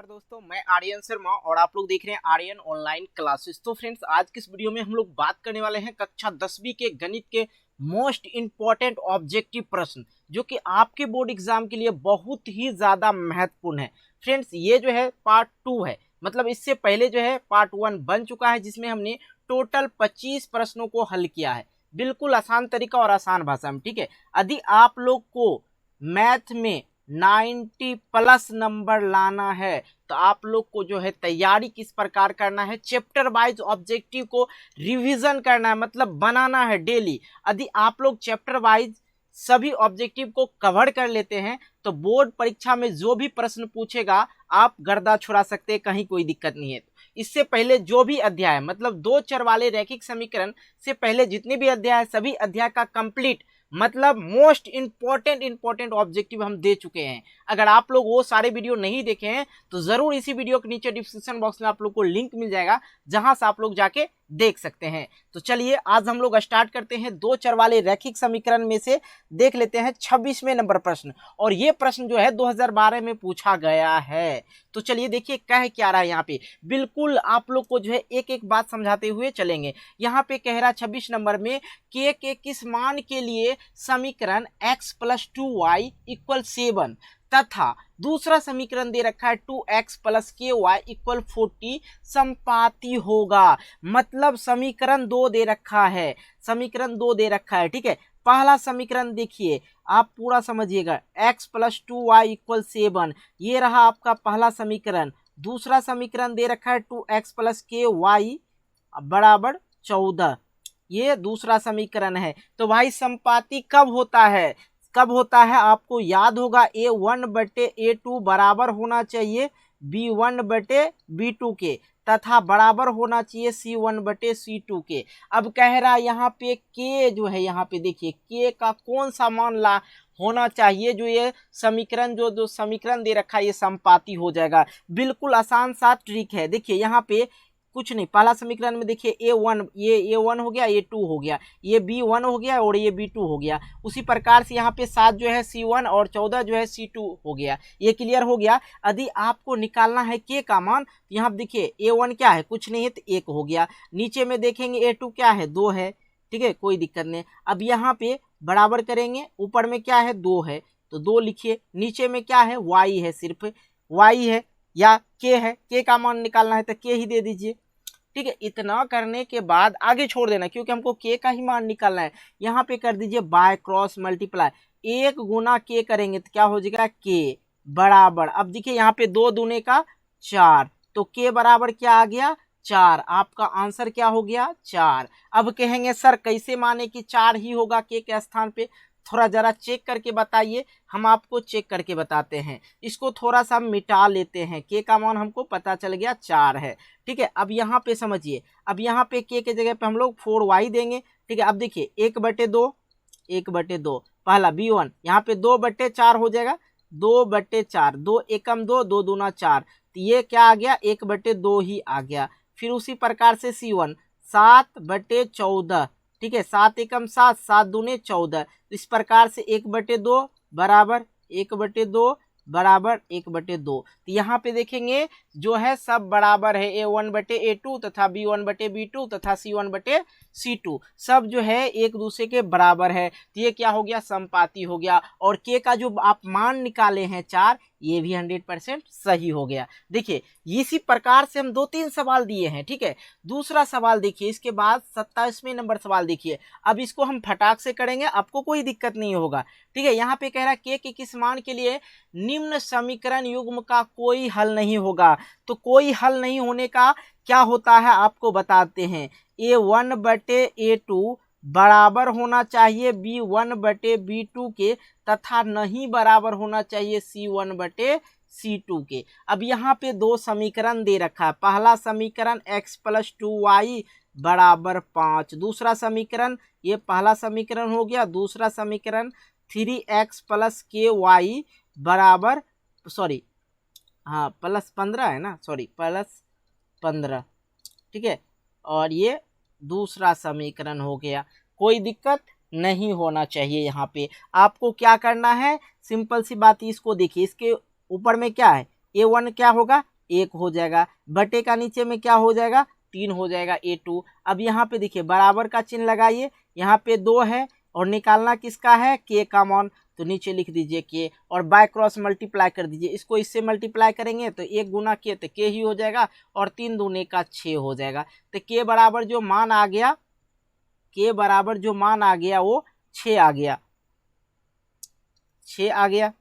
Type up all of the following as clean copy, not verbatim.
नमस्कार दोस्तों, मैं आर्यन शर्मा और आप लोग देख रहे हैं आर्यन ऑनलाइन क्लासेस। तो फ्रेंड्स, आज की इस वीडियो में हम लोग बात करने वाले हैं कक्षा 10वीं के गणित के मोस्ट इंपॉर्टेंट ऑब्जेक्टिव प्रश्न, जो कि आपके बोर्ड एग्जाम के लिए बहुत ही ज्यादा महत्वपूर्ण है। फ्रेंड्स, ये जो है पार्ट 2 है, मतलब इससे पहले जो है पार्ट 1 बन चुका है, जिसमें हमने टोटल 25 प्रश्नों को हल किया है, बिल्कुल आसान तरीका और आसान भाषा में। ठीक है, यदि आप लोग को मैथ में 90 प्लस नंबर लाना है तो आप लोग को जो है तैयारी किस प्रकार करना है, चैप्टर वाइज ऑब्जेक्टिव को रिवीजन करना है, मतलब बनाना है डेली। यदि आप लोग चैप्टर वाइज सभी ऑब्जेक्टिव को कवर कर लेते हैं तो बोर्ड परीक्षा में जो भी प्रश्न पूछेगा आप गर्दा छुड़ा सकते हैं, कहीं कोई दिक्कत नहीं है। इससे पहले जो भी अध्याय, मतलब 2 चर वाले रैखिक समीकरण से पहले जितने भी अध्याय है, सभी अध्याय का कंप्लीट मतलब मोस्ट इंपॉर्टेंट ऑब्जेक्टिव हम दे चुके हैं। अगर आप लोग वो सारे वीडियो नहीं देखे हैं तो जरूर इसी वीडियो के नीचे डिस्क्रिप्शन बॉक्स में आप लोग को लिंक मिल जाएगा, जहां से आप लोग जाके देख सकते हैं। तो चलिए आज हम लोग स्टार्ट करते हैं 2 चर वाले रैखिक समीकरण में से देख लेते हैं 26वें नंबर प्रश्न। और ये प्रश्न जो है 2012 में पूछा गया है। तो चलिए देखिए कह क्या रहा है यहाँ पे, बिल्कुल आप लोग को जो है एक एक बात समझाते हुए चलेंगे। यहाँ पे कह रहा 26 नंबर में के किस मान के लिए समीकरण x + 2y = 7 तथा दूसरा समीकरण दे रखा है 2x + ky = 40 संपाती होगा। मतलब समीकरण 2 दे रखा है, समीकरण 2 दे रखा है। ठीक है, पहला समीकरण देखिए, आप पूरा समझिएगा, x + 2y = 7, ये रहा आपका पहला समीकरण। दूसरा समीकरण दे रखा है 2x + ky = 14, ये दूसरा समीकरण है। तो भाई संपाती कब होता है, कब होता है आपको याद होगा, A1/A2 बराबर होना चाहिए B1/B2 के, तथा बराबर होना चाहिए C1/C2 के। अब कह रहा है यहाँ पे के जो है, यहाँ पे देखिए के का कौन सा मान ला होना चाहिए, जो ये समीकरण जो समीकरण दे रखा है ये संपाती हो जाएगा। बिल्कुल आसान सा ट्रिक है। देखिए यहाँ पे कुछ नहीं, पहला समीकरण में देखिए A1, ये A1 हो गया, A2 हो गया, ये B1 हो गया और ये B2 हो गया। उसी प्रकार से यहाँ पे 7 जो है C1 और 14 जो है C2 हो गया। ये क्लियर हो गया। यदि आपको निकालना है के का मान, तो यहाँ देखिए A1 क्या है, कुछ नहीं है, तो 1 हो गया। नीचे में देखेंगे A2 क्या है, 2 है। ठीक है, कोई दिक्कत नहीं। अब यहाँ पे बराबर करेंगे, ऊपर में क्या है, 2 है तो 2 लिखिए, नीचे में क्या है, y है, सिर्फ y है या के है, के का मान निकालना है तो के ही दे दीजिए। ठीक है, इतना करने के बाद आगे छोड़ देना, क्योंकि हमको के का ही मान निकालना है। यहाँ पे कर दीजिए बाय क्रॉस मल्टीप्लाई, 1 गुना के करेंगे तो क्या हो जाएगा, के बराबर, अब देखिए यहाँ पे 2 दूने का 4, तो के बराबर क्या आ गया, 4। आपका आंसर क्या हो गया, 4। अब कहेंगे सर कैसे माने कि 4 ही होगा के स्थान पे, थोड़ा जरा चेक करके बताइए। हम आपको चेक करके बताते हैं, इसको थोड़ा सा मिटा लेते हैं। के का मान हमको पता चल गया 4 है। ठीक है, अब यहाँ पे समझिए, अब यहाँ पे के जगह पे हम लोग 4y देंगे। ठीक है, अब देखिए 1/2, 1/2 पहला B1, यहाँ पे 2/4 हो जाएगा, 2/4, 2 एकम 2, 2 दूना 4, तो ये क्या आ गया, 1/2 ही आ गया। फिर उसी प्रकार से C1 7/14, ठीक है, 7 एकम 7, 7 दूने 14, इस प्रकार से 1/2 बराबर 1/2 बराबर 1/2। तो यहाँ पे देखेंगे जो है सब बराबर है, A1/A2 तथा B1/B2 तथा C1/C2 सब जो है एक दूसरे के बराबर है। तो ये क्या हो गया, संपाती हो गया। और के का जो आप मान निकाले हैं 4, ये भी 100% सही हो गया। देखिए इसी प्रकार से हम 2-3 सवाल दिए हैं। ठीक है, दूसरा सवाल देखिए, इसके बाद 27वें नंबर सवाल देखिए। अब इसको हम फटाक से करेंगे, आपको कोई दिक्कत नहीं होगा। ठीक है, यहाँ पे कह रहा है के किस मान के लिए निम्न समीकरण युग्म का कोई हल नहीं होगा। तो कोई हल नहीं होने का क्या होता है आपको बताते हैं, A1/A2 बराबर होना चाहिए B1/B2 के, तथा नहीं बराबर होना चाहिए C1/C2 के। अब यहाँ पे 2 समीकरण दे रखा है। पहला समीकरण x + 2y = 5, दूसरा समीकरण, ये पहला समीकरण हो गया, दूसरा समीकरण 3x + ky बराबर, सॉरी हाँ +15 है ना, सॉरी +15। ठीक है, और ये दूसरा समीकरण हो गया। कोई दिक्कत नहीं होना चाहिए। यहाँ पे आपको क्या करना है, सिंपल सी बात, इसको देखिए, इसके ऊपर में क्या है, A1 क्या होगा, 1 हो जाएगा, बटे का नीचे में क्या हो जाएगा 3 हो जाएगा A2। अब यहाँ पे देखिए बराबर का चिन्ह लगाइए, यहाँ पे 2 है और निकालना किसका है K का मान, तो नीचे लिख दीजिए K और बाय क्रॉस मल्टीप्लाई कर दीजिए। इसको इससे मल्टीप्लाई करेंगे तो 1 गुना K तो K ही हो जाएगा और 3 दूने का 6 हो जाएगा। तो K बराबर जो मान आ गया, K बराबर जो मान आ गया वो 6 आ गया, 6 आ गया।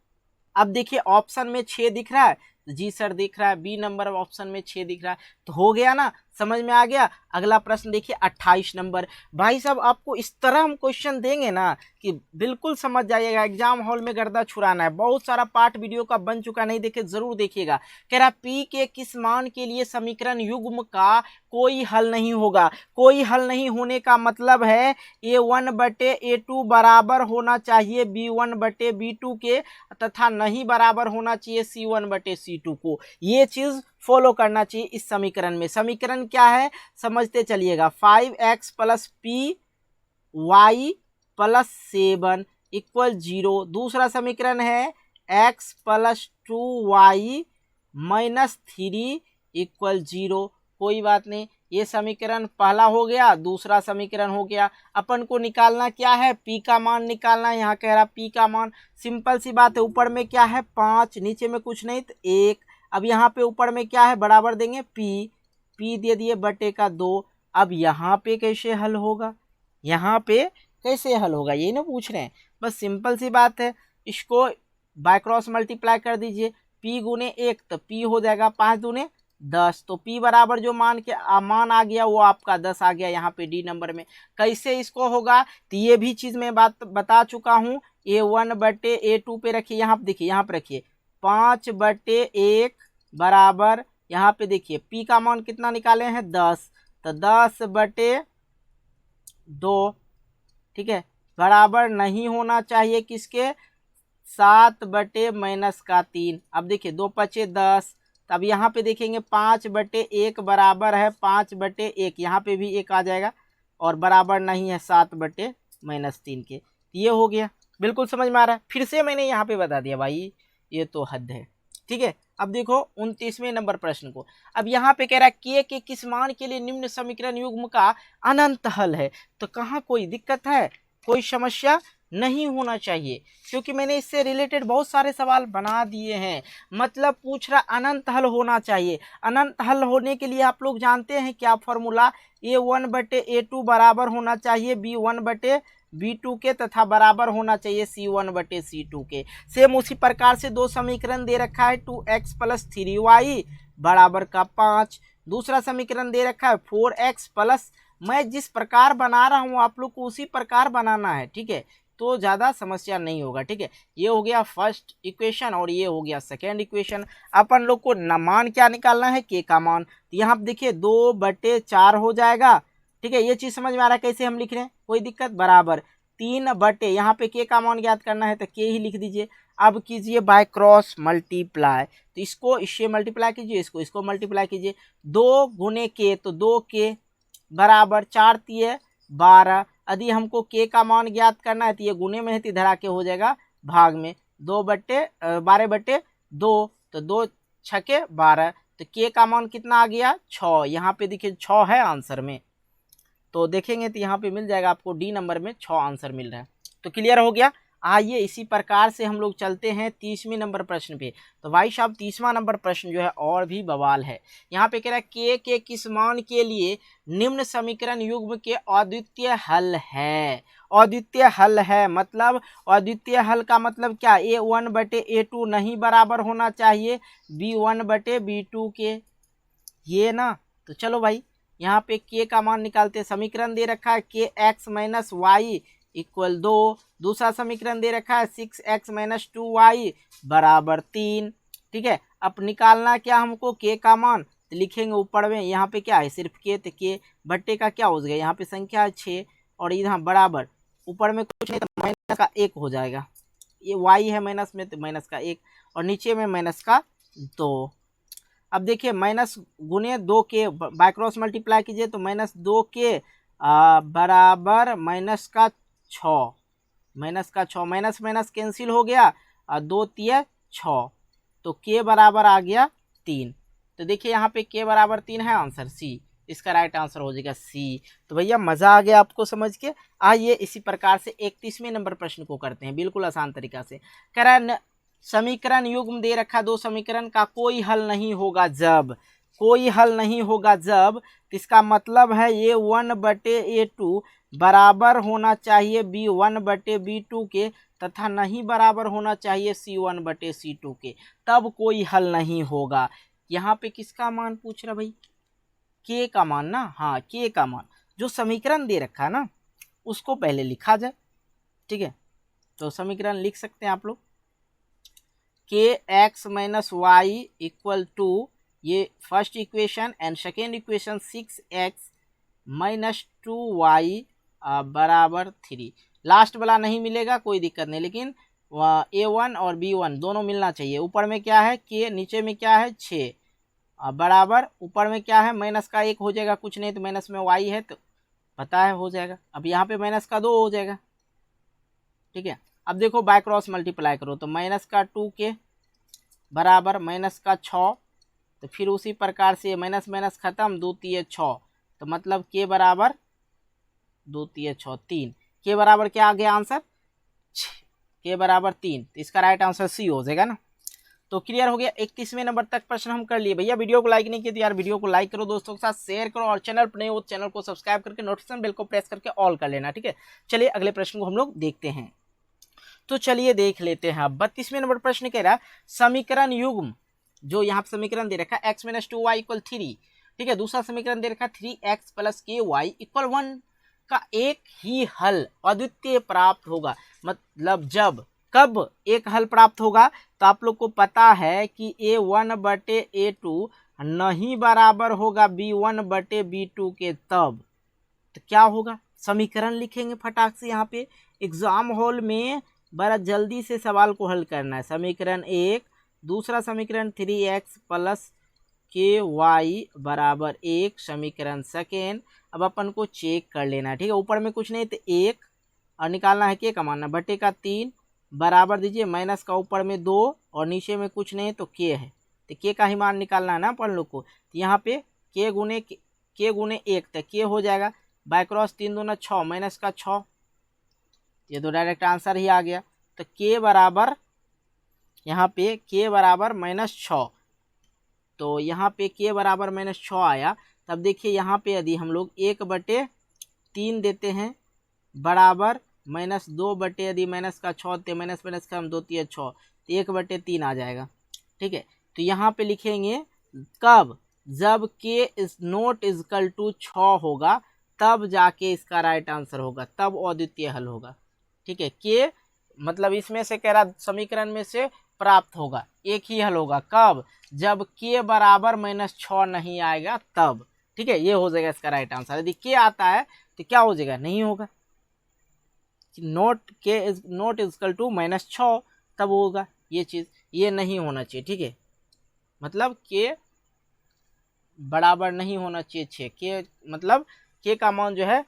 अब देखिए ऑप्शन में 6 दिख रहा है, जी सर दिख रहा है, बी नंबर ऑप्शन में 6 दिख रहा है, तो हो गया ना, समझ में आ गया। अगला प्रश्न देखिए 28 नंबर। भाई साहब आपको इस तरह हम क्वेश्चन देंगे ना कि बिल्कुल समझ जाइएगा, एग्जाम हॉल में गर्दा छुड़ाना है। बहुत सारा पार्ट वीडियो का बन चुका, नहीं देखे जरूर देखिएगा। कह रहा पी के किस मान के लिए समीकरण युग्म का कोई हल नहीं होगा। कोई हल नहीं होने का मतलब है A1 बटे A2 बराबर होना चाहिए B1 बटे B2 के, तथा नहीं बराबर होना चाहिए C1 बटे C2 को। ये चीज फॉलो करना चाहिए इस समीकरण में। समीकरण क्या है समझते चलिएगा, 5x plus p y plus 7 equal 0। दूसरा समीकरण है x plus 2y minus 3 equal 0। कोई बात नहीं, ये समीकरण पहला हो गया, दूसरा समीकरण हो गया। अपन को निकालना क्या है, p का मान निकालना है। यहाँ कह रहा p का मान, सिंपल सी बात है, ऊपर में क्या है 5, नीचे में कुछ नहीं तो 1। अब यहाँ पे ऊपर में क्या है बराबर देंगे p दे दिए बटे का 2। अब यहाँ पे कैसे हल होगा, यहाँ पे कैसे हल होगा यही ना पूछ रहे हैं। बस सिंपल सी बात है, इसको बाय क्रॉस मल्टीप्लाई कर दीजिए, p गुने 1 तो p हो जाएगा 5 दूने 10, तो p बराबर जो मान आ गया वो आपका 10 आ गया यहाँ पे डी नंबर में। कैसे इसको होगा तो ये भी चीज मैं बात बता चुका हूँ। A1 बटे A2 पे रखिए, यहाँ पे देखिए, यहाँ पे रखिए 5 बटे 1 बराबर, यहाँ पे देखिए p का मान कितना निकाले हैं 10, तो 10 बटे 2, ठीक है, बराबर नहीं होना चाहिए किसके 7 बटे माइनस का 3। अब देखिए 2 पचे 10, तब यहाँ पे देखेंगे 5 बटे 1 बराबर है 5 बटे 1, यहाँ पे भी 1 आ जाएगा और बराबर नहीं है 7 बटे माइनस 3 के। ये हो गया, बिल्कुल समझ में आ रहा है। फिर से मैंने यहाँ पे बता दिया भाई, ये तो हद है, ठीक है। अब देखो 29वें नंबर प्रश्न को। अब यहाँ पे कह रहा है k के किस मान के लिए निम्न समीकरण युग्म का अनंत हल है। तो कहाँ कोई दिक्कत है, कोई समस्या नहीं होना चाहिए, क्योंकि मैंने इससे रिलेटेड बहुत सारे सवाल बना दिए हैं। मतलब पूछ रहा अनंत हल होना चाहिए। अनंत हल होने के लिए आप लोग जानते हैं क्या फॉर्मूला, A1 बटे A2 बराबर होना चाहिए B1 बटे B2 के, तथा बराबर होना चाहिए C1 बटे C2 के। सेम उसी प्रकार से दो समीकरण दे रखा है 2x प्लस 3y बराबर का 5। दूसरा समीकरण दे रखा है 4x प्लस, मैं जिस प्रकार बना रहा हूँ आप लोग को उसी प्रकार बनाना है, ठीक है, तो ज़्यादा समस्या नहीं होगा, ठीक है। ये हो गया फर्स्ट इक्वेशन और ये हो गया सेकेंड इक्वेशन। अपन लोग को न मान क्या निकालना है k का मान, तो यहाँ पे देखिए 2 बटे 4 हो जाएगा, ठीक है। ये चीज़ समझ में आ रहा है कैसे हम लिख रहे हैं, कोई दिक्कत, बराबर 3 बटे, यहाँ पे k का मान ज्ञात करना है तो k ही लिख दीजिए। अब कीजिए बाय क्रॉस मल्टीप्लाई, तो इसको इससे मल्टीप्लाई कीजिए, इसको मल्टीप्लाई कीजिए, 2 गुने k तो 2k बराबर 4 तिये 12। यदि हमको k का मान ज्ञात करना है तो ये गुने में है तो धरा के हो जाएगा भाग में, 2 बटे 12 बटे 2, तो 2 छके 12, तो k का मान कितना आ गया 6। यहाँ पे देखिए 6 है आंसर में, तो देखेंगे तो यहाँ पे मिल जाएगा आपको डी नंबर में 6 आंसर मिल रहा है। तो क्लियर हो गया। आइए इसी प्रकार से हम लोग चलते हैं 30वें नंबर प्रश्न पे। तो भाई साहब 30वां नंबर प्रश्न जो है और भी बवाल है। यहाँ पे कह रहा है k के किस मान के लिए निम्न समीकरण युग्म के अद्वितीय हल है। अद्वितीय हल है मतलब, अद्वितीय हल का मतलब क्या, A1 बटे A2 नहीं बराबर होना चाहिए B1 बटे B2 के, ये ना। तो चलो भाई यहाँ पे k का मान निकालते। समीकरण दे रखा है kx माइनस वाई इक्वल 2। दूसरा समीकरण दे रखा है 6x माइनस 2y बराबर 3, ठीक है। अब निकालना क्या हमको k का मान, तो लिखेंगे ऊपर में, यहाँ पे क्या है सिर्फ k, तो k बट्टे का क्या हो गया, यहाँ पे संख्या है 6 और यहाँ बराबर, ऊपर में कुछ नहीं तो माइनस का 1 हो जाएगा, ये y है माइनस में तो माइनस का 1 और नीचे में माइनस का 2। अब देखिए माइनस गुने 2k बाय क्रॉस मल्टीप्लाई कीजिए तो माइनस 2k बराबर माइनस का 6, माइनस माइनस कैंसिल हो गया और 2 तिया 6, तो k बराबर आ गया 3। तो देखिए यहाँ पे k बराबर 3 है, आंसर सी, इसका राइट आंसर हो जाएगा सी। तो भैया मजा आ गया आपको समझ के। आइए इसी प्रकार से 31वें नंबर प्रश्न को करते हैं बिल्कुल आसान तरीका से। कह रहा है समीकरण युग्म दे रखा दो समीकरण का कोई हल नहीं होगा जब, कोई हल नहीं होगा जब, इसका मतलब है A1/A2 बराबर होना चाहिए B1/B2 के तथा नहीं बराबर होना चाहिए C1/C2 के, तब कोई हल नहीं होगा। यहाँ पे किसका मान पूछ रहा भाई, के का मान ना, हाँ के का मान, जो समीकरण दे रखा है ना उसको पहले लिखा जाए, ठीक है। तो समीकरण लिख सकते हैं आप लोग, के x minus y equal to, ये first equation and second equation 6x minus 2y बराबर 3। लास्ट वाला नहीं मिलेगा कोई दिक्कत नहीं, लेकिन A1 और B1 दोनों मिलना चाहिए। ऊपर में क्या है के, नीचे में क्या है 6 बराबर, ऊपर में क्या है माइनस का 1 हो जाएगा, कुछ नहीं तो माइनस में y है तो पता है हो जाएगा। अब यहाँ पे माइनस का 2 हो जाएगा, ठीक है। अब देखो बाय क्रॉस मल्टीप्लाई करो तो माइनस का 2k बराबर माइनस का 6, तो फिर उसी प्रकार से माइनस माइनस खत्म, 2 3 6, तो मतलब के बराबर 2 3 6 3, के बराबर क्या आ गया आंसर, के बराबर 3, तो इसका राइट आंसर सी हो जाएगा ना। तो क्लियर हो गया। 31वें नंबर तक प्रश्न हम कर लिए। भैया वीडियो को लाइक नहीं किया तो यार वीडियो को लाइक करो, दोस्तों के साथ शेयर करो, और चैनल पर नए हो चैनल को सब्सक्राइब करके नोटिफिकेशन बेल को प्रेस करके ऑल कर लेना, ठीक है। चलिए अगले प्रश्न को हम लोग देखते हैं। तो चलिए देख लेते हैं। 32वें नंबर प्रश्न कह रहा समीकरण युग्म, जो यहाँ पे समीकरण दे रखा x माइनस 2y इक्वल 3, ठीक है। दूसरा समीकरण दे रखा 3x प्लस KY इक्वल 1 का एक ही हल अद्वितीय प्राप्त होगा। मतलब जब कब एक हल प्राप्त होगा, तो आप लोग को पता है कि A1/A2 नहीं बराबर होगा B1/B2 के, तब तो क्या होगा, समीकरण लिखेंगे फटाक से। यहाँ पे एग्जाम हॉल में बड़ा जल्दी से सवाल को हल करना है। समीकरण 1, दूसरा समीकरण 3x प्लस KY बराबर 1, समीकरण सेकेंड। अब अपन को चेक कर लेना है, ठीक है। ऊपर में कुछ नहीं तो 1 और निकालना है के का मान, बटे का 3 बराबर दीजिए माइनस का ऊपर में 2 और नीचे में कुछ नहीं तो के है, तो के का ही मान निकालना है ना अपन लोग को। तो यहाँ पे के गुने 1 तो के हो जाएगा, बाय क्रॉस 3 दूना 6 माइनस का 6, ये तो डायरेक्ट आंसर ही आ गया। तो के बराबर, यहाँ पे के बराबर -6, तो यहाँ पे के बराबर -6 आया। तब देखिए यहाँ पे यदि हम लोग 1/3 देते हैं बराबर -2 बटे यदि माइनस का 6 तो माइनस माइनस का हम 2 3 6, तो 1/3 आ जाएगा, ठीक है। तो यहाँ पे लिखेंगे कब, जब के इज नॉट इजकल टू 6 होगा तब जाके इसका राइट आंसर होगा, तब अद्वितीय हल होगा, ठीक है। के मतलब इसमें से कह रहा समीकरण में से प्राप्त होगा, एक ही हल होगा, कब, जब के बराबर -6 नहीं आएगा तब, ठीक है। ये हो जाएगा इसका राइट आंसर। यदि के आता है तो क्या हो जाएगा, नहीं होगा, नॉट के इज नॉट इजकल टू -6 तब होगा ये चीज, ये नहीं होना चाहिए, ठीक है। मतलब के बराबर नहीं होना चाहिए 6 के, मतलब के का मान जो है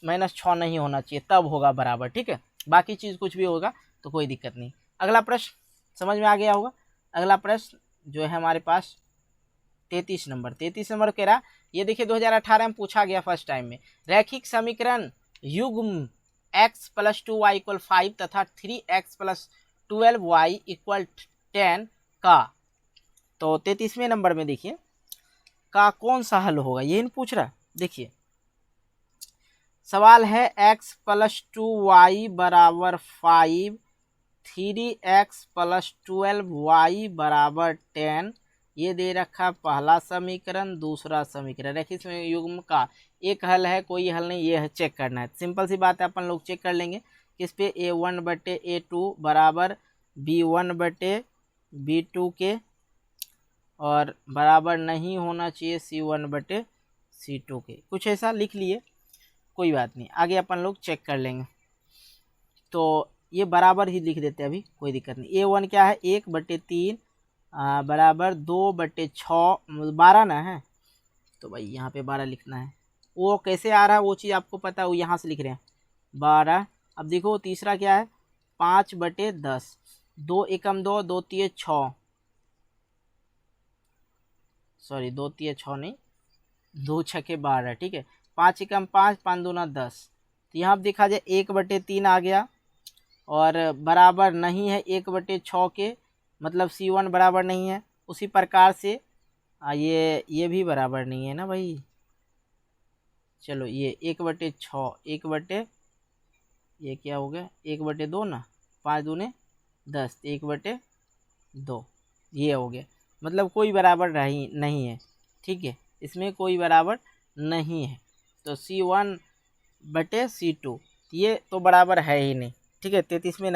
-6 नहीं होना चाहिए तब होगा बराबर, ठीक है। बाकी चीज कुछ भी होगा तो कोई दिक्कत नहीं। अगला प्रश्न समझ में आ गया होगा। अगला प्रश्न जो है हमारे पास 33 नंबर कह रहा, ये देखिए 2018 में पूछा गया फर्स्ट टाइम में, रैखिक समीकरण युग्म x प्लस 2y इक्वल 5 तथा 3x प्लस 12y इक्वल 10 का, तो 33वें नंबर में देखिए का कौन सा हल होगा, ये पूछ रहा। देखिए सवाल है x प्लस 2y बराबर 5, 3x प्लस 12y बराबर 10, ये दे रखा पहला समीकरण, दूसरा समीकरण। रैखिक युग्म का एक हल है, कोई हल नहीं, ये है चेक करना है। सिंपल सी बात है, अपन लोग चेक कर लेंगे किस पे, A1/A2 बराबर B1/B2 के, और बराबर नहीं होना चाहिए C1/C2 के, कुछ ऐसा लिख लिए, कोई बात नहीं, आगे अपन लोग चेक कर लेंगे। तो ये बराबर ही लिख देते हैं अभी, कोई दिक्कत नहीं। A1 क्या है 1/3 बराबर 2/6, 12 ना है, तो भाई यहाँ पे 12 लिखना है। वो कैसे आ रहा है वो चीज़ आपको पता है, वो यहाँ से लिख रहे हैं 12। अब देखो तीसरा क्या है 5/10, 2 एकम 2, 2 3 6, सॉरी 2 3 6 नहीं, 2 छके 12, ठीक है। 5 एकम 5, 5 दूना 10। तो यहाँ पर देखा जाए 1/3 आ गया और बराबर नहीं है 1/6 के, मतलब C1 बराबर नहीं है। उसी प्रकार से ये भी बराबर नहीं है ना भाई। चलो ये 1/6, ये क्या हो गया 1/2 ना, 5 दूने 10, 1/2 ये हो गया, मतलब कोई बराबर नहीं है, ठीक है। इसमें कोई बराबर नहीं है, तो C1/C2 ये तो बराबर है ही नहीं, ठीक है। 33वें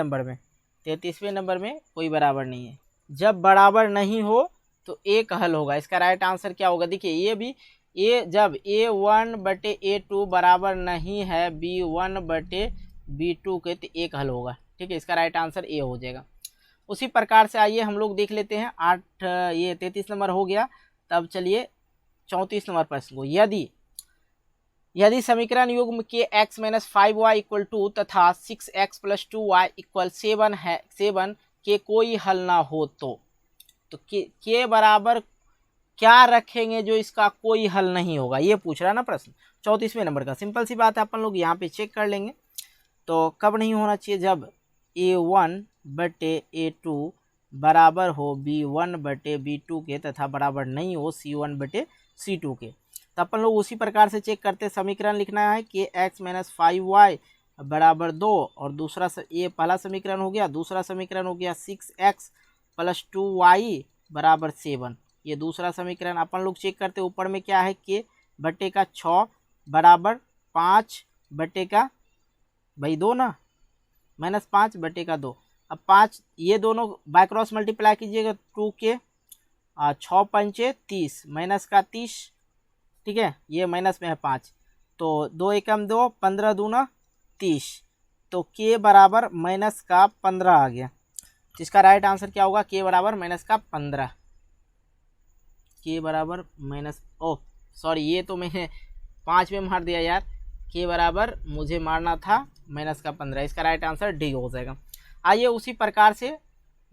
नंबर में कोई बराबर नहीं है। जब बराबर नहीं हो तो एक हल होगा। इसका राइट आंसर क्या होगा, देखिए ये भी जब A1/A2 बराबर नहीं है B1/B2 के, तो एक हल होगा, ठीक है। इसका राइट आंसर ए हो जाएगा। उसी प्रकार से आइए हम लोग देख लेते हैं 33 नंबर हो गया। तब चलिए 34 नंबर प्रश्न को। यदि समीकरण युग्म के x - 5y = 2 तथा 6x + 2y = 7 है, 7 के कोई हल ना हो तो के बराबर क्या रखेंगे जो इसका कोई हल नहीं होगा, ये पूछ रहा ना प्रश्न। 34वें नंबर का सिंपल सी बात है, अपन लोग यहाँ पे चेक कर लेंगे। तो कब नहीं होना चाहिए, जब A1/A2 बराबर हो B1/B2 के तथा बराबर नहीं हो C1/C2 के। तो अपन लोग उसी प्रकार से चेक करते, समीकरण लिखना है कि x - 5y = 2 और दूसरा ये पहला समीकरण हो गया। दूसरा समीकरण हो गया 6x + 2y = 7, ये दूसरा समीकरण। अपन लोग चेक करते ऊपर में क्या है कि बट्टे का 6 बराबर 5 बट्टे का भाई 2 ना, -5/2। अब 5 ये दोनों बाय क्रॉस मल्टीप्लाई कीजिएगा 2 के 6 पंचे 30 माइनस का 30, ठीक है। ये माइनस में है 5, तो 2 एकम 2, 15 दूना 30, तो के बराबर -15 आ गया। तो इसका राइट आंसर क्या होगा, के बराबर -15, के बराबर सॉरी ये तो मैंने 5 में मार दिया यार, के बराबर मुझे मारना था -15। इसका राइट आंसर डी हो जाएगा। आइए उसी प्रकार से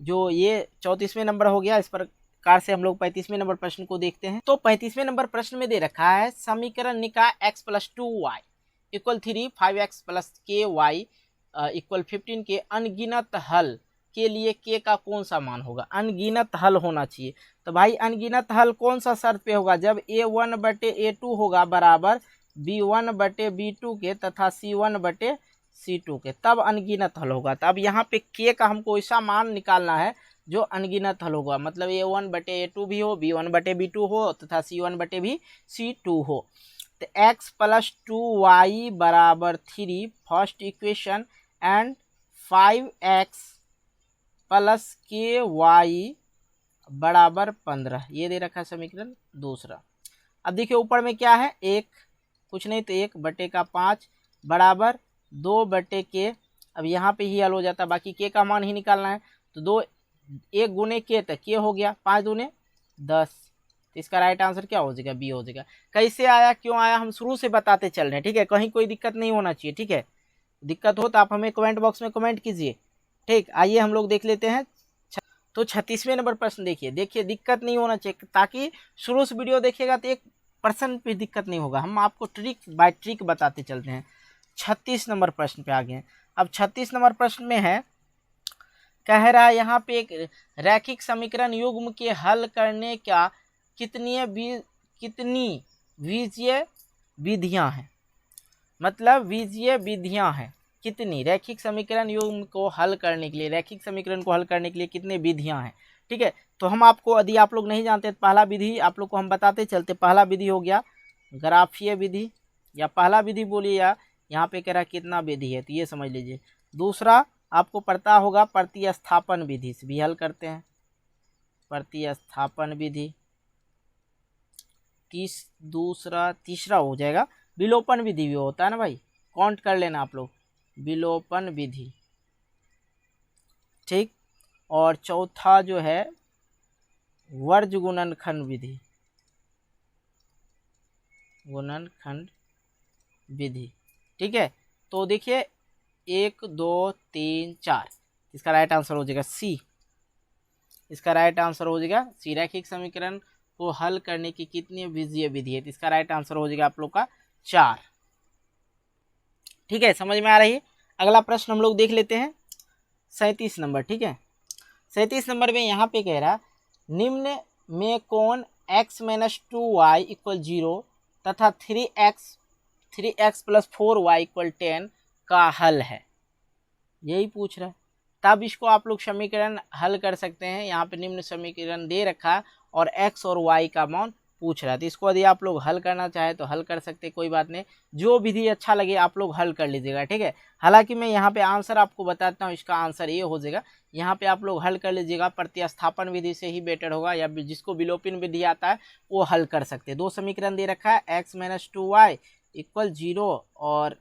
जो ये 34वें नंबर हो गया, इस प्रकार से हम लोग 35वें नंबर प्रश्न को देखते हैं। तो 35वें नंबर प्रश्न में दे रखा है समीकरण निकाय x + 2y = 3, 5x + ky = 15 के अनगिनत हल के लिए के का कौन सा मान होगा। अनगिनत हल होना चाहिए। तो भाई अनगिनत हल कौन सा शर्त पे होगा, जब A1/A2 होगा बराबर B1/B2 के तथा C1/C2 के, तब अनगिनत हल होगा। तो अब यहाँ पे के का हमको ऐसा मान निकालना है जो अनगिनत हल होगा, मतलब A1/A2 भी हो, B1/B2 हो तथा C1/B2 हो। तो x + 2y = 3 first equation and 5x + ky = 15, ये दे रखा है समीकरण दूसरा। अब देखिए ऊपर में क्या है, एक कुछ नहीं तो 1/5 बराबर 2/के। अब यहाँ पे ही हल हो जाता, बाकी के का मान ही निकालना है। तो 2 1 गुने के तक के हो गया, 5 दूने 10। तो इसका राइट आंसर क्या हो जाएगा, बी हो जाएगा। कैसे आया क्यों आया हम शुरू से बताते चल रहे हैं, ठीक है। कहीं कोई दिक्कत नहीं होना चाहिए, ठीक है। दिक्कत हो तो आप हमें कमेंट बॉक्स में कमेंट कीजिए, ठीक। आइए हम लोग देख लेते हैं। तो 36वें नंबर प्रश्न देखिए दिक्कत नहीं होना चाहिए, ताकि शुरू से वीडियो देखिएगा तो 1% भी दिक्कत नहीं होगा। हम आपको ट्रिक बाय ट्रिक बताते चलते हैं। 36 नंबर प्रश्न पे आ गए। अब 36 नंबर प्रश्न में है, कह रहा है यहाँ पे एक रैखिक समीकरण युग्म के हल करने का कितनी बीजीय विधियां हैं, मतलब बीजीय विधियां हैं कितनी। रैखिक समीकरण युग्म को हल करने के लिए, रैखिक समीकरण को हल करने के लिए कितने विधियां हैं, ठीक है। तो हम आपको, यदि आप लोग नहीं जानते तो पहला विधि आप लोग को हम बताते चलते। पहला विधि हो गया ग्राफीय विधि, या पहला विधि बोलिए, या यहाँ पे कह रहा है कितना विधि है, तो ये समझ लीजिए। दूसरा आपको पता होगा प्रतिस्थापन विधि से भी हल करते हैं, प्रतिस्थापन विधि। तीसरा हो जाएगा विलोपन विधि भी होता है ना भाई, काउंट कर लेना आप लोग, विलोपन विधि, ठीक। और चौथा जो है वर्ज गुणनखंड विधि, गुणनखंड विधि, ठीक है। तो देखिए 1 2 3 4, इसका राइट आंसर हो जाएगा सी। इसका राइट आंसर हो जाएगा सी। रैखिक समीकरण को हल करने की कितनी बीजीय विधि है? तो इसका राइट आंसर हो जाएगा आप लोग का 4। ठीक है, समझ में आ रही है। अगला प्रश्न हम लोग देख लेते हैं 37 नंबर। ठीक है, 37 नंबर में यहाँ पे कह रहा निम्न में कौन x माइनस 2y इक्वल 0 तथा 3x प्लस 4y इक्वल 10 का हल है, यही पूछ रहा है। तब इसको आप लोग समीकरण हल कर सकते हैं। यहाँ पे निम्न समीकरण दे रखा और x और y का मान पूछ रहा है, तो इसको यदि आप लोग हल करना चाहे तो हल कर सकते, कोई बात नहीं, जो विधि अच्छा लगे आप लोग हल कर लीजिएगा। ठीक है, हालांकि मैं यहाँ पे आंसर आपको बताता हूँ, इसका आंसर ये हो जाएगा। यहाँ पे आप लोग हल कर लीजिएगा, प्रतिस्थापन विधि से ही बेटर होगा, या जिसको विलोपन विधि आता है वो हल कर सकते हैं। 2 समीकरण दे रखा है, x माइनस 2y इक्वल 0 और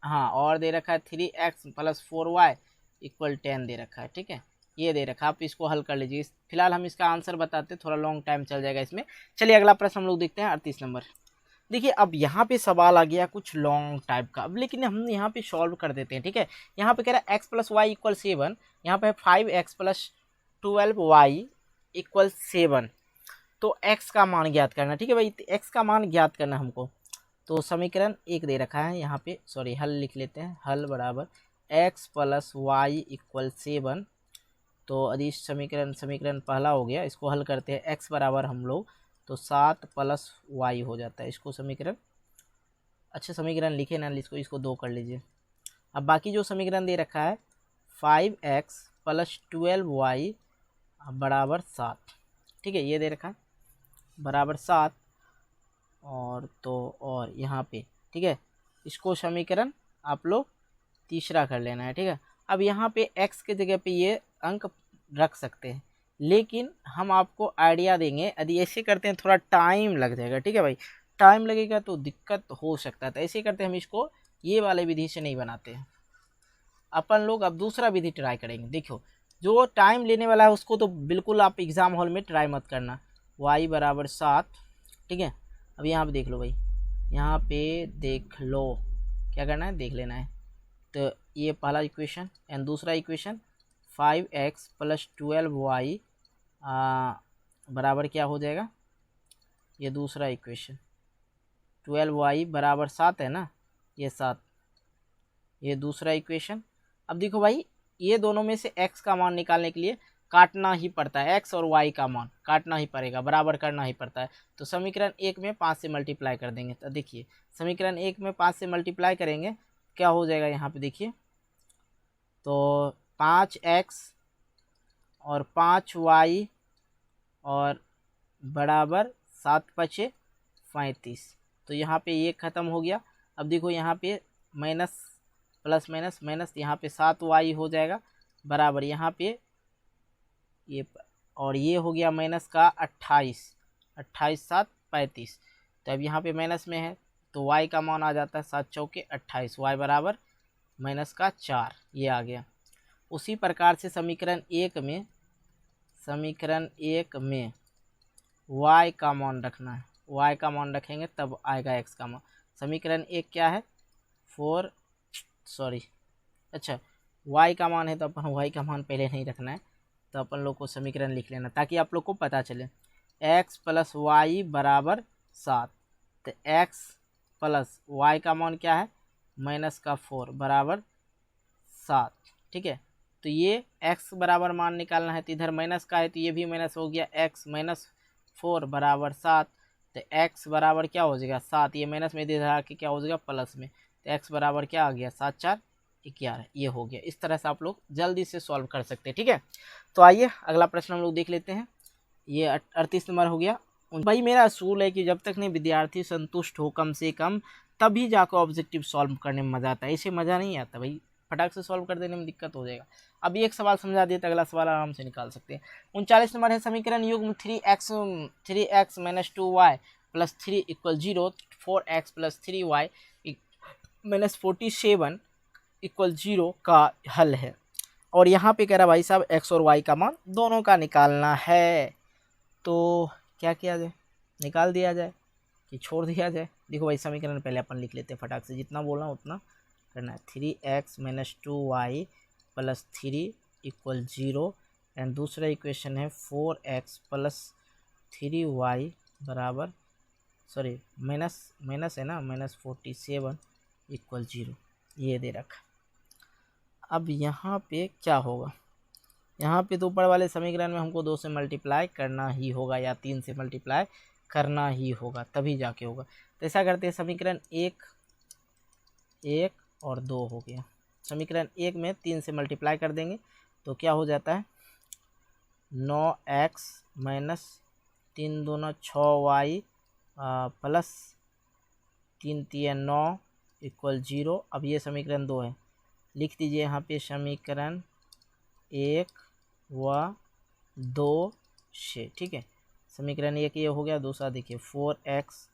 हाँ और दे रखा है 3x प्लस 4y इक्वल 10 दे रखा है। ठीक है, ये दे रखा है, आप इसको हल कर लीजिए। फिलहाल हम इसका आंसर बताते, थोड़ा लॉन्ग टाइम चल जाएगा इसमें। चलिए अगला प्रश्न हम लोग देखते हैं 38 नंबर। देखिए अब यहाँ पे सवाल आ गया कुछ लॉन्ग टाइप का, अब लेकिन हम यहाँ पे सॉल्व कर देते हैं। ठीक है, यहाँ पे कह रहा है x प्लस वाई इक्वल 7, यहाँ पे 5x प्लस 12y इक्वल 7, तो x का मान ज्ञात करना। ठीक है भाई, x का मान ज्ञात करना हमको। तो समीकरण 1 दे रखा है यहाँ पे, सॉरी हल लिख लेते हैं, हल बराबर x प्लस वाई इक्वल 7। तो यदि समीकरण पहला हो गया, इसको हल करते हैं, x बराबर हम लोग तो 7 प्लस वाई हो जाता है। इसको समीकरण, अच्छा समीकरण लिखे ना, इसको 2 कर लीजिए। अब बाकी जो समीकरण दे रखा है 5x प्लस 12y बराबर 7। ठीक है, ये दे रखा है बराबर 7 और यहाँ पे, ठीक है, इसको समीकरण आप लोग तीसरा कर लेना है। ठीक है, अब यहाँ पे x के जगह पे ये अंक रख सकते हैं, लेकिन हम आपको आइडिया देंगे, यदि ऐसे करते हैं थोड़ा टाइम लग जाएगा। ठीक है भाई, टाइम लगेगा तो दिक्कत हो सकता है, तो ऐसे करते हैं हम इसको ये वाले विधि से नहीं बनाते हैं अपन लोग। अब दूसरा विधि ट्राई करेंगे। देखो जो टाइम लेने वाला है उसको तो बिल्कुल आप एग्ज़ाम हॉल में ट्राई मत करना। y बराबर 7। ठीक है, अब यहाँ पे देख लो भाई, यहाँ पे देख लो, क्या करना है देख लेना है। तो ये पहला इक्वेशन एंड दूसरा इक्वेशन 5x प्लस 12y बराबर क्या हो जाएगा, ये दूसरा इक्वेशन 12y बराबर 7 है ना, ये 7, ये दूसरा इक्वेशन। अब देखो भाई, ये दोनों में से x का मान निकालने के लिए काटना ही पड़ता है, x और y का मान काटना ही पड़ेगा, बराबर करना ही पड़ता है। तो समीकरण 1 में 5 से मल्टीप्लाई कर देंगे। तो देखिए समीकरण 1 में 5 से मल्टीप्लाई करेंगे, क्या हो जाएगा यहाँ पे देखिए, तो 5x और 5y और बराबर 7 पचे 35। तो यहाँ पे ये ख़त्म हो गया। अब देखो यहाँ पे माइनस प्लस माइनस माइनस, यहाँ पे 7y हो जाएगा बराबर, यहाँ पे ये और ये हो गया माइनस का 28, 28 7 35। तो अब यहाँ पे माइनस में है तो y का मान आ जाता है 7 चौके 28, y बराबर माइनस का 4, ये आ गया। उसी प्रकार से समीकरण 1 में y का मान रखना है, y का मान रखेंगे तब आएगा x का मान। समीकरण 1 क्या है अच्छा y का मान है तो अपन y का मान पहले नहीं रखना है, तो अपन लोग को समीकरण लिख लेना ताकि आप लोग को पता चले। x प्लस वाई बराबर 7, तो x प्लस वाई का मान क्या है माइनस का 4 बराबर 7। ठीक है, तो ये x बराबर मान निकालना है, तो इधर माइनस का है तो ये भी माइनस हो गया, x माइनस 4 बराबर 7। तो x बराबर क्या हो जाएगा 7, ये माइनस में इधर आके क्या हो जाएगा प्लस में, तो x बराबर क्या आ गया 7 4 11, ये हो गया। इस तरह से आप लोग जल्दी से सॉल्व कर सकते हैं। ठीक है, तो आइए अगला प्रश्न हम लोग देख लेते हैं। ये 38 नंबर हो गया। भाई मेरा असूल है कि जब तक नहीं विद्यार्थी संतुष्ट हो कम से कम, तभी जाकर ऑब्जेक्टिव सॉल्व करने में मज़ा आता है, ऐसे मज़ा नहीं आता भाई, फटाक से सॉल्व कर देने में दिक्कत हो जाएगा। अब एक सवाल समझा दिए तो अगला सवाल आराम से निकाल सकते हैं। 39 नंबर है, समीकरण युग्म 3x minus 2y plus 3 equal 0, 4x plus 3y minus 47 equal 0 का हल है। और यहाँ पे कह रहा भाई साहब x और y का मान दोनों का निकालना है, तो क्या किया जाए, निकाल दिया जाए कि छोड़ दिया जाए। देखो भाई समीकरण पहले अपन लिख लेते हैं फटाक से, जितना बोलना उतना करना है। 3x minus 2y plus 3 equal 0 and दूसरा इक्वेशन है 4x प्लस 3y बराबर सॉरी माइनस है ना, -47 इक्वल 0, ये दे रखा। अब यहाँ पे क्या होगा, यहाँ पे तो ऊपर वाले समीकरण में हमको 2 से मल्टीप्लाई करना ही होगा या 3 से मल्टीप्लाई करना ही होगा, तभी जाके होगा। तो ऐसा करते हैं, समीकरण 1 और 2 हो गया। समीकरण 1 में 3 से मल्टीप्लाई कर देंगे तो क्या हो जाता है, 9x माइनस 3 दूना 6y प्लस 3 तिया 9 इक्वल 0। अब ये समीकरण 2 है, लिख दीजिए यहाँ पे समीकरण 1 व 2 से, ठीक है। समीकरण 1 ये हो गया, दूसरा देखिए 4x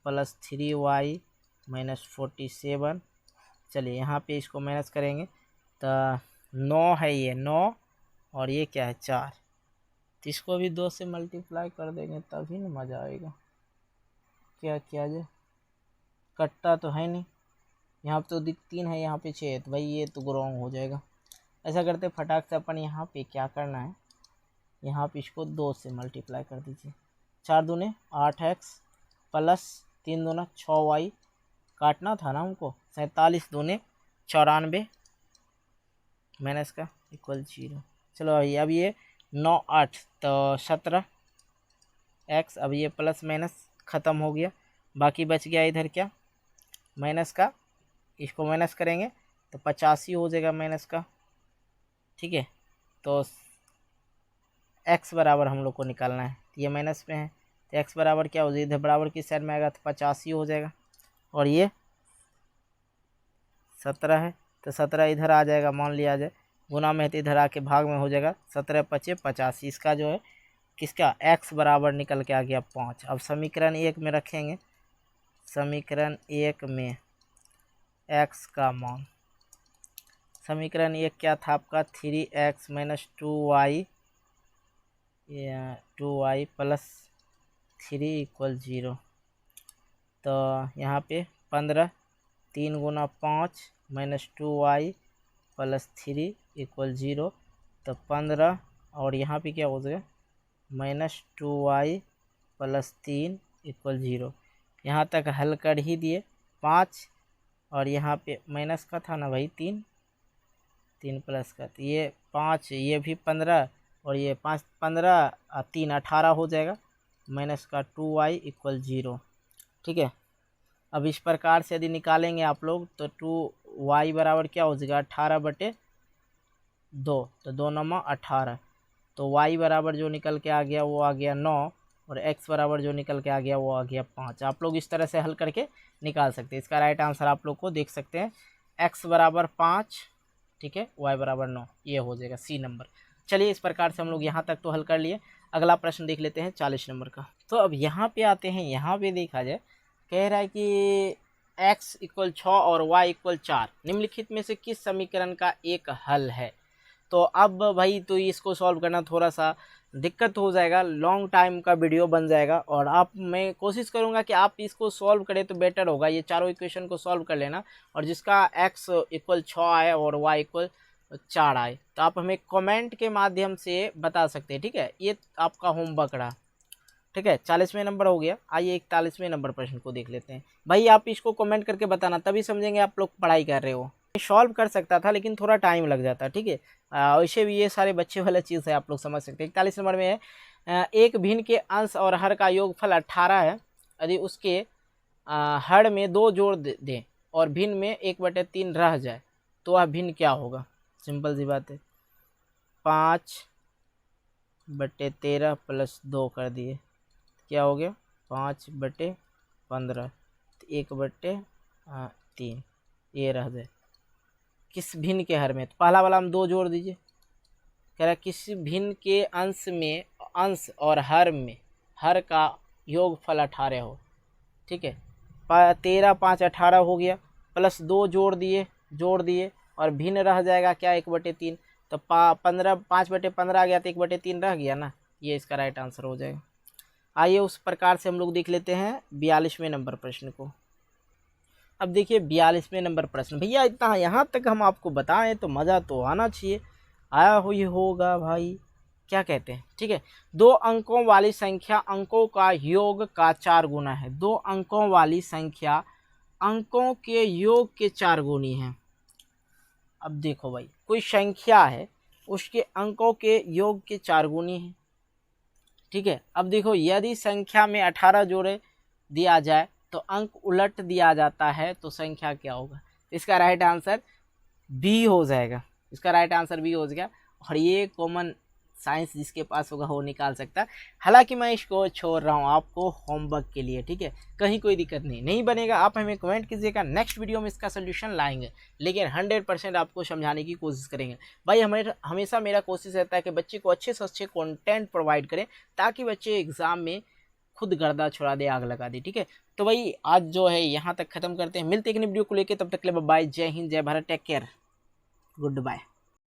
प्लस 3y माइनस 47। चलिए यहाँ पे इसको माइनस करेंगे तो 9 है, ये 9 और ये क्या है 4, तो इसको भी 2 से मल्टीप्लाई कर देंगे तभी ना मज़ा आएगा। क्या किया जाए, कटता तो है नहीं, यहाँ पे तो 3 है, यहाँ पे 6 है, तो भाई ये तो रॉन्ग हो जाएगा। ऐसा करते फटाक से अपन यहाँ पे क्या करना है, यहाँ पे इसको 2 से मल्टीप्लाई कर दीजिए। 4 दूने 8x प्लस 3 दूना 6y, काटना था ना हमको, 47 दूने 94 माइनस का इक्वल 0। चलो भाई अब ये 9 8 तो 17x, अब ये प्लस माइनस ख़त्म हो गया, बाकी बच गया इधर क्या माइनस का, इसको माइनस करेंगे तो 85 हो जाएगा माइनस का, ठीक है। तो x बराबर हम लोग को निकालना है, तो ये माइनस में है तो x बराबर क्या हो जाएगा, इधर बराबर की साइड में आएगा तो 85 हो जाएगा, और ये 17 है तो 17 इधर आ जाएगा, मान लिया जाए गुना में है तो इधर आके भाग में हो जाएगा, 17 पचे 85। इसका जो है किसका x बराबर निकल के आ गया 5। अब समीकरण 1 में रखेंगे, समीकरण 1 में x का मान, समीकरण 1 क्या था आपका 3x minus 2y plus 3 equal 0। तो यहाँ पे 15 3 गुना 5 माइनस 2y प्लस 3 इक्वल 0, तो 15 और यहाँ पे क्या हो जाएगा -2y प्लस 3 इक्वल 0। यहाँ तक हल कर ही दिए, 5 और यहाँ पे माइनस का था ना भाई 3 प्लस का, तो ये 5, ये भी 15 और ये 5 15 3 18 हो जाएगा, माइनस का 2y इक्वल 0, ठीक है। अब इस प्रकार से यदि निकालेंगे आप लोग तो 2y बराबर क्या हो जाएगा 18/2, तो 2 9 18, तो y बराबर जो निकल के आ गया वो आ गया 9 और x बराबर जो निकल के आ गया वो आ गया 5। आप लोग इस तरह से हल करके निकाल सकते हैं। इसका राइट आंसर आप लोग को देख सकते हैं, x बराबर 5, ठीक है, y बराबर 9, ये हो जाएगा सी नंबर। चलिए इस प्रकार से हम लोग यहाँ तक तो हल कर लिए। अगला प्रश्न देख लेते हैं 40 नंबर का। तो अब यहाँ पे आते हैं, यहाँ पे देखा जाए कह रहा है कि x इक्वल 6 और y इक्वल 4 निम्नलिखित में से किस समीकरण का एक हल है। तो अब भाई तो इसको सॉल्व करना थोड़ा सा दिक्कत हो जाएगा, लॉन्ग टाइम का वीडियो बन जाएगा, और मैं कोशिश करूंगा कि आप इसको सॉल्व करें तो बेटर होगा। ये चारों इक्वेशन को सॉल्व कर लेना, और जिसका x इक्वल 6 आए और y इक्वल 4 आए तो आप हमें कमेंट के माध्यम से बता सकते हैं, ठीक है। ये आपका होमवर्क रहा, ठीक है। 40वें नंबर हो गया। आइए 41वें नंबर प्रश्न को देख लेते हैं। भाई आप इसको कमेंट करके बताना, तभी समझेंगे आप लोग पढ़ाई कर रहे हो। सॉल्व कर सकता था लेकिन थोड़ा टाइम लग जाता, ठीक है। वैसे भी ये सारे बच्चे वाला चीज़ है, आप लोग समझ सकते हैं। 41 नंबर में है, एक भिन्न के अंश और हर का योगफल 18 है, यदि उसके हर में 2 जोड़ दें और भिन्न में 1/3 रह जाए तो वह भिन्न क्या होगा। सिंपल सी बात है, 5/13 प्लस 2 कर दिए, क्या हो गया 5/15, 1/3 ये रह जाए किस भिन्न के हर में। तो पहला वाला हम 2 जोड़ दीजिए, कह रहा है किसी भिन्न के अंश में, अंश और हर में हर का योगफल 18 हो, ठीक है। 13 5 18 हो गया, प्लस 2 जोड़ दिए और भिन्न रह जाएगा क्या 1/3, तो 15 5/15 आ गया तो 1/3 रह गया ना, ये इसका राइट आंसर हो जाएगा। आइए उस प्रकार से हम लोग देख लेते हैं 42वें नंबर प्रश्न को। अब देखिए 42वें नंबर प्रश्न, भैया इतना यहाँ तक हम आपको बताएं तो मज़ा तो आना चाहिए, आया हुई होगा भाई, क्या कहते हैं, ठीक है। 2 अंकों वाली संख्या अंकों का योग का 4 गुना है। 2 अंकों वाली संख्या अंकों के योग के 4 गुनी है। अब देखो भाई, कोई संख्या है, उसके अंकों के योग के 4 गुनी है, ठीक है। अब देखो, यदि संख्या में 18 जोड़े दिया जाए तो अंक उलट दिया जाता है तो संख्या क्या होगा? इसका राइट आंसर बी हो जाएगा। इसका राइट आंसर बी हो गया। और ये कॉमन साइंस जिसके पास होगा वो निकाल सकता है। हालांकि मैं इसको छोड़ रहा हूँ आपको होमवर्क के लिए, ठीक है। कहीं कोई दिक्कत नहीं बनेगा, आप हमें कमेंट कीजिएगा, नेक्स्ट वीडियो में इसका सोल्यूशन लाएंगे, लेकिन 100% आपको समझाने की कोशिश करेंगे। भाई हमेशा मेरा कोशिश रहता है कि बच्चे को अच्छे से अच्छे कंटेंट प्रोवाइड करें, ताकि बच्चे एग्जाम में खुद गर्दा छुड़ा दे, आग लगा दे, ठीक है। तो भाई आज जो है यहाँ तक खत्म करते हैं, मिलते हैं एक नई वीडियो को लेकर, तब तक के लिए बाय, जय हिंद, जय Bharat, take care, good bye.